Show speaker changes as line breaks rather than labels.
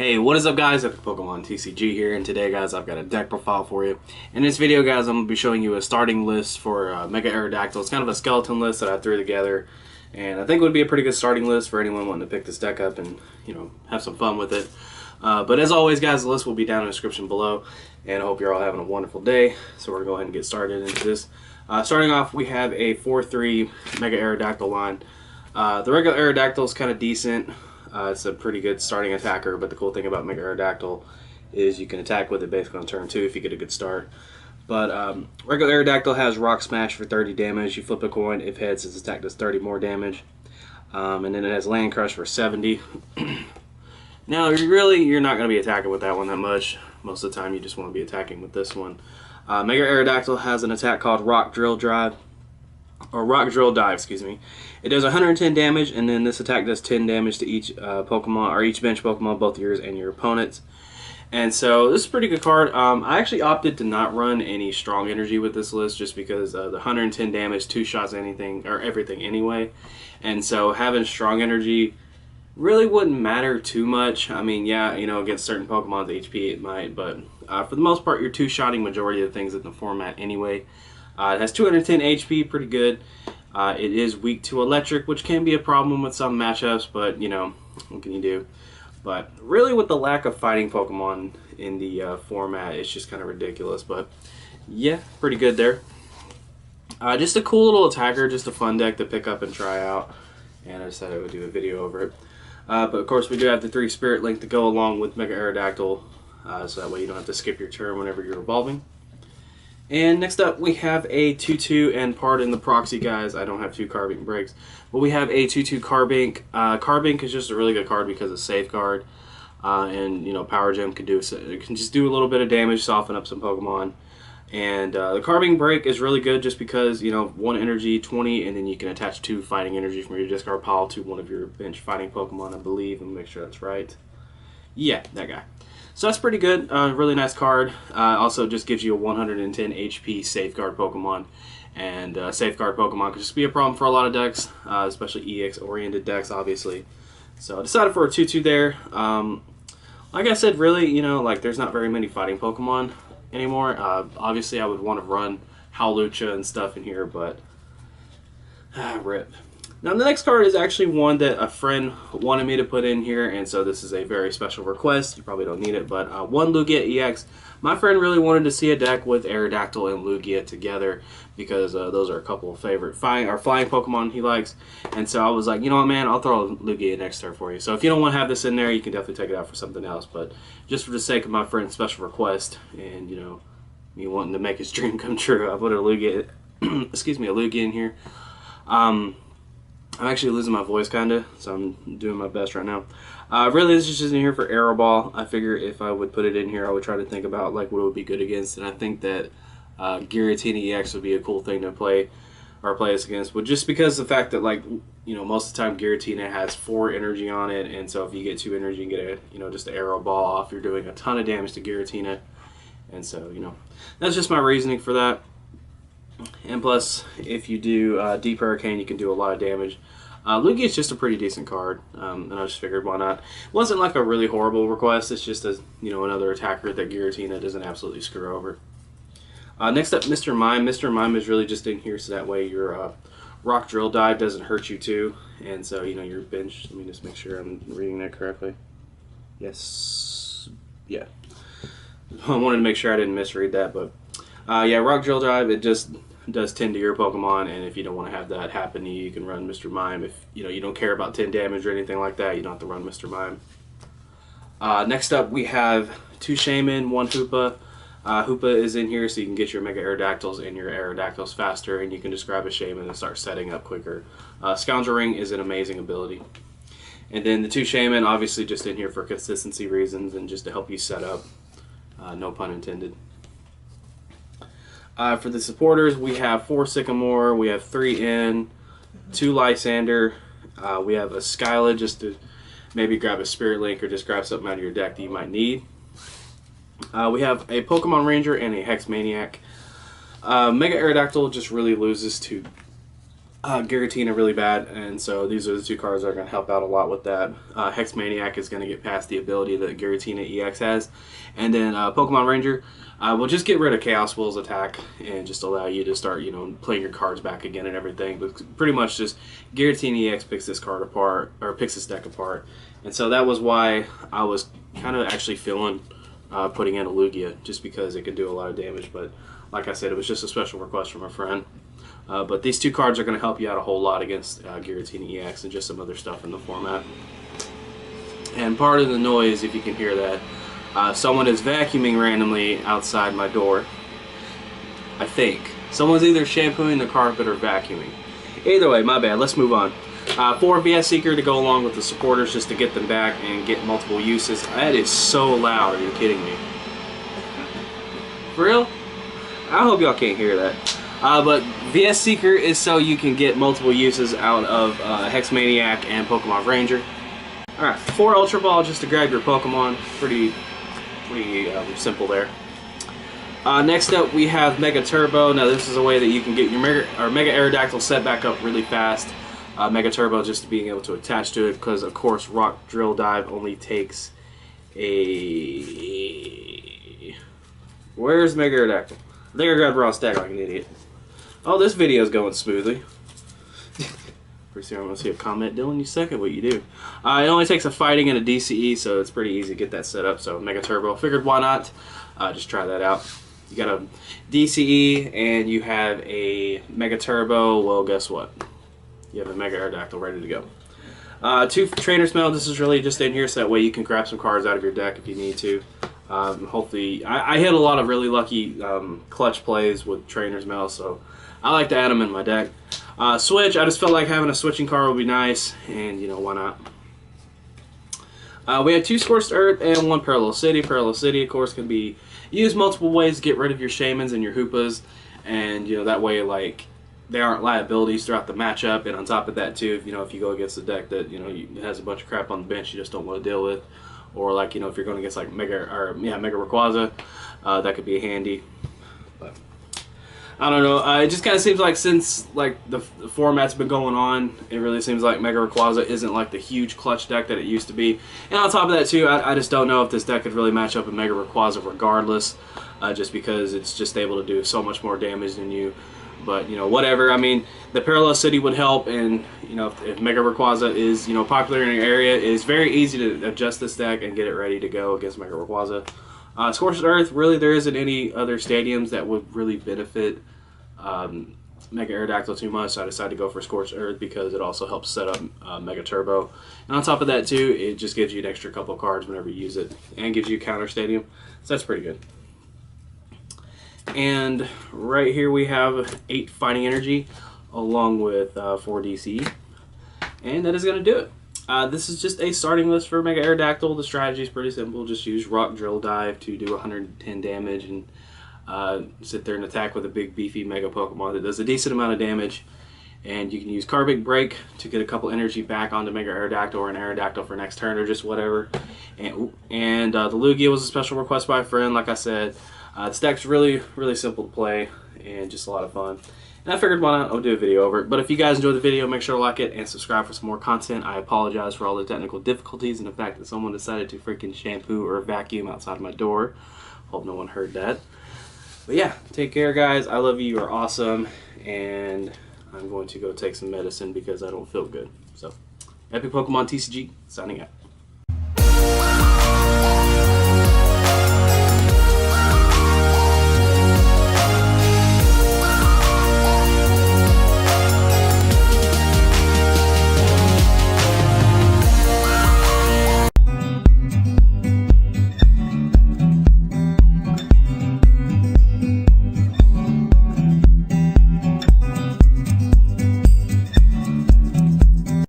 Hey, what is up guys? Epic Pokemon TCG here, and today guys I've got a deck profile for you. In this video guys I'm going to be showing you a starting list for Mega Aerodactyl. It's kind of a skeleton list that I threw together, and I think it would be a pretty good starting list for anyone wanting to pick this deck up and, you know, have some fun with it. But as always guys, the list will be down in the description below, and I hope you're all having a wonderful day. So we're going to go ahead and get started into this. Starting off, we have a 4-3 Mega Aerodactyl line. The regular Aerodactyl is kind of decent. It's a pretty good starting attacker, but the cool thing about Mega Aerodactyl is you can attack with it basically on turn 2 if you get a good start. But regular Aerodactyl has Rock Smash for 30 damage. You flip a coin, if heads, its attack does 30 more damage. And then it has Land Crush for 70. Now, you're not going to be attacking with that one that much. Most of the time, you just want to be attacking with this one. Mega Aerodactyl has an attack called Rock Drill Dive, excuse me. It does 110 damage, and then this attack does 10 damage to each Pokemon, or each bench Pokemon, both yours and your opponent's. And so this is a pretty good card. I actually opted to not run any strong energy with this list just because the 110 damage, 2 shots, anything or everything anyway. And so having strong energy really wouldn't matter too much. I mean, yeah, you know, against certain Pokemon's HP it might, but for the most part, you're 2-shotting majority of the things in the format anyway. It has 210 HP, pretty good. It is weak to electric, which can be a problem with some matchups, but you know, what can you do? But really, with the lack of fighting Pokemon in the format, it's just kind of ridiculous. But yeah, pretty good there. Just a cool little attacker, just a fun deck to pick up and try out. And I decided I would do a video over it. But of course, we do have the 3 Spirit Link to go along with Mega Aerodactyl, so that way you don't have to skip your turn whenever you're evolving. And next up, we have a 2-2, and pardon the proxy, guys, I don't have 2 Carbink breaks, but we have a 2-2 Carbink. Carbink is just a really good card because it's Safeguard, and you know, Power Gem can just do a little bit of damage, soften up some Pokemon. And the Carbink break is really good just because, you know, 1 energy, 20, and then you can attach 2 fighting energy from your discard pile to one of your bench fighting Pokemon, I believe, and make sure that's right. Yeah, that guy. So that's pretty good, really nice card. Also just gives you a 110 HP Safeguard Pokemon. And Safeguard Pokemon could just be a problem for a lot of decks, especially EX oriented decks, obviously. So I decided for a 2-2 there. Like I said, really, you know, like there's not very many fighting Pokemon anymore. Obviously I would want to run Howlucha and stuff in here, but rip. Now the next card is actually one that a friend wanted me to put in here, and so this is a very special request. You probably don't need it, but one Lugia EX. My friend really wanted to see a deck with Aerodactyl and Lugia together because those are a couple of favorite flying Pokemon he likes. And so I was like, you know what, man, I'll throw Lugia next turn for you. So if you don't want to have this in there, you can definitely take it out for something else. But just for the sake of my friend's special request, and you know, me wanting to make his dream come true, I put a Lugia, excuse me, a Lugia in here. I'm actually losing my voice kinda, so I'm doing my best right now. Really, this is just in here for Aero Ball. I figure if I would put it in here, I would try to think about like what it would be good against, and I think that Giratina EX would be a cool thing to play this against. But just because of the fact that, like, you know, most of the time Giratina has 4 energy on it, and so if you get 2 energy and get a, you know, just an Aero Ball off, you're doing a ton of damage to Giratina, and so, you know, that's just my reasoning for that. And plus, if you do Deep Hurricane, you can do a lot of damage. Lugia is just a pretty decent card, and I just figured why not. It wasn't like a really horrible request. It's just another attacker that Giratina doesn't absolutely screw over. Next up, Mr Mime. Mr Mime is really just in here so that way your Rock Drill Dive doesn't hurt you too, and so you know your bench. Let me just make sure I'm reading that correctly. Yes, yeah. I wanted to make sure I didn't misread that, but yeah, Rock Drill Dive, it just does 10 to your Pokemon, and if you don't want to have that happen to you, you can run Mr Mime. If you know you don't care about 10 damage or anything like that, you don't have to run Mr Mime. Next up, we have 2 Shaymin, 1 Hoopa. Hoopa is in here so you can get your Mega Aerodactyls and your Aerodactyls faster, and you can just grab a Shaymin and start setting up quicker. Scoundrel Ring is an amazing ability. And then the 2 Shaymin, obviously just in here for consistency reasons and just to help you set up. No pun intended. For the supporters, we have 4 Sycamore, we have 3 N, 2 Lysandre, we have a Skyla just to maybe grab a Spirit Link or just grab something out of your deck that you might need. We have a Pokemon Ranger and a Hex Maniac. Mega Aerodactyl just really loses to Giratina really bad, and so these are the two cards that are going to help out a lot with that. Hex Maniac is going to get past the ability that Giratina EX has, and then Pokemon Ranger will just get rid of Chaos Will's attack and just allow you to start, you know, playing your cards back again and everything. But pretty much just Giratina EX picks this card apart, or picks this deck apart, and so that was why I was kind of actually feeling putting in a Lugia, just because it could do a lot of damage. But like I said, it was just a special request from a friend. But these two cards are going to help you out a whole lot against Giratina EX and just some other stuff in the format. And part of the noise, if you can hear that, someone is vacuuming randomly outside my door. I think. Someone's either shampooing the carpet or vacuuming. Either way, my bad. Let's move on. 4 VS Seeker to go along with the supporters just to get them back and get multiple uses. That is so loud. Are you kidding me? For real? I hope y'all can't hear that. But VS Seeker is so you can get multiple uses out of Hex Maniac and Pokemon Ranger. Alright, 4 Ultra Ball just to grab your Pokemon. Pretty simple there. Next up we have Mega Turbo. Now this is a way that you can get your Mega Aerodactyl set back up really fast. Mega Turbo just being able to attach to it, because of course Rock Drill Dive only takes a... Where's Mega Aerodactyl? I think I grabbed raw stack like an idiot. Oh, this video is going smoothly. Pretty soon I'm going to see a comment. Dylan, you suck at what you do. It only takes a fighting and a DCE, so it's pretty easy to get that set up. So Mega Turbo, figured why not? Just try that out. You got a DCE and you have a Mega Turbo. Well, guess what? You have a Mega Aerodactyl ready to go. 2 Trainer's Mail. This is really just in here so that way you can grab some cards out of your deck if you need to. Hopefully, I hit a lot of really lucky clutch plays with Trainer's Mail, so I like to add them in my deck. Switch, I just felt like having a switching card would be nice, and you know, why not? We have 2 Scorched Earth and 1 Parallel City. Parallel City, of course, can be used multiple ways to get rid of your Shaymins and your Hoopas, and you know, that way, like, they aren't liabilities throughout the matchup. And on top of that, too, if you know, if you go against a deck that, you know, has a bunch of crap on the bench you just don't want to deal with, or like, you know, if you're going against like Mega Rayquaza, that could be handy. But I don't know. It just kind of seems like since like the format's been going on, it really seems like Mega Rayquaza isn't like the huge clutch deck that it used to be. And on top of that too, I just don't know if this deck could really match up with Mega Rayquaza regardless, just because it's just able to do so much more damage than you. But you know, whatever. I mean, the Parallel City would help, and you know, if Mega Rayquaza is, you know, popular in your area, it's very easy to adjust this deck and get it ready to go against Mega Rayquaza. Scorched Earth, really, there isn't any other stadiums that would really benefit Mega Aerodactyl too much, so I decided to go for Scorched Earth because it also helps set up Mega Turbo. And on top of that too, it just gives you an extra couple of cards whenever you use it, and gives you a counter stadium, so that's pretty good. And right here we have 8 Fighting Energy along with 4 DC, and that is going to do it. This is just a starting list for Mega Aerodactyl. The strategy is pretty simple. Just use Rock Drill Dive to do 110 damage and sit there and attack with a big beefy Mega Pokemon that does a decent amount of damage. And you can use Carbink BREAK to get a couple energy back onto Mega Aerodactyl or an Aerodactyl for next turn or just whatever. And the Lugia was a special request by a friend, like I said. This deck's really simple to play and just a lot of fun. And I figured why not, I'll do a video over it. But if you guys enjoyed the video, make sure to like it and subscribe for some more content. I apologize for all the technical difficulties and the fact that someone decided to freaking shampoo or vacuum outside of my door. Hope no one heard that. But yeah, take care guys. I love you. You are awesome. And I'm going to go take some medicine because I don't feel good. So, Epic Pokemon TCG, signing out.